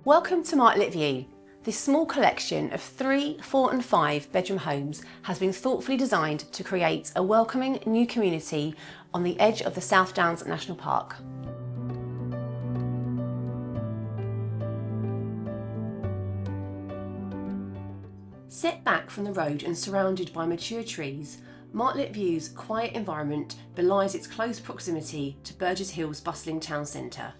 Welcome to Martlet View. This small collection of 3, 4 and 5 bedroom homes has been thoughtfully designed to create a welcoming new community on the edge of the South Downs National Park. Set back from the road and surrounded by mature trees, Martlet View's quiet environment belies its close proximity to Burgess Hill's bustling town centre.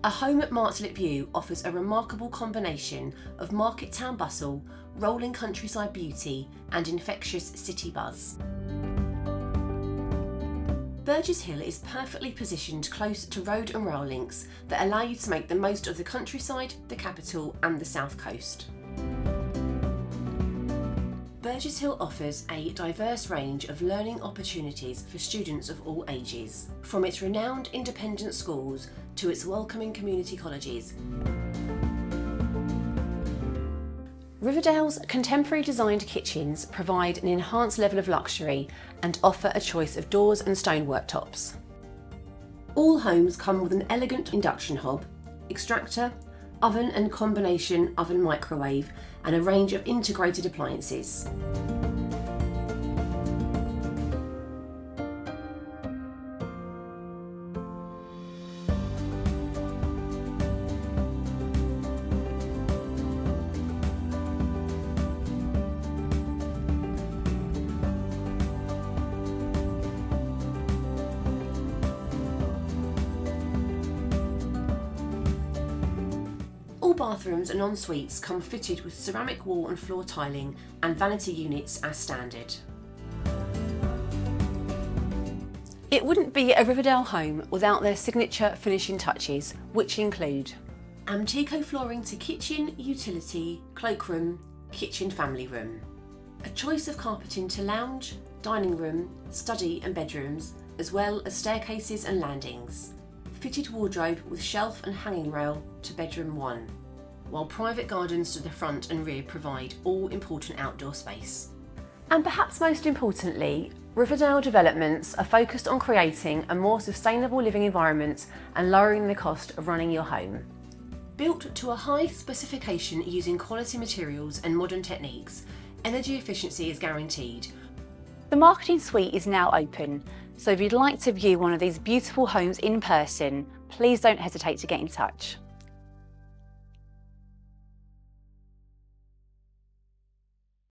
A home at Martlet View offers a remarkable combination of market town bustle, rolling countryside beauty and infectious city buzz. Burgess Hill is perfectly positioned close to road and rail links that allow you to make the most of the countryside, the capital and the south coast. Burgess Hill offers a diverse range of learning opportunities for students of all ages, from its renowned independent schools to its welcoming community colleges. Riverdale's contemporary designed kitchens provide an enhanced level of luxury and offer a choice of doors and stone worktops. All homes come with an elegant induction hob, extractor, oven and combination oven microwave and a range of integrated appliances. All bathrooms and en-suites come fitted with ceramic wall and floor tiling and vanity units as standard. It wouldn't be a Riverdale home without their signature finishing touches, which include Antico flooring to kitchen, utility, cloakroom, kitchen family room. A choice of carpeting to lounge, dining room, study and bedrooms, as well as staircases and landings. Fitted wardrobe with shelf and hanging rail to bedroom 1, while private gardens to the front and rear provide all important outdoor space. And perhaps most importantly, Riverdale Developments are focused on creating a more sustainable living environment and lowering the cost of running your home. Built to a high specification using quality materials and modern techniques, energy efficiency is guaranteed. The marketing suite is now open, so if you'd like to view one of these beautiful homes in person, please don't hesitate to get in touch.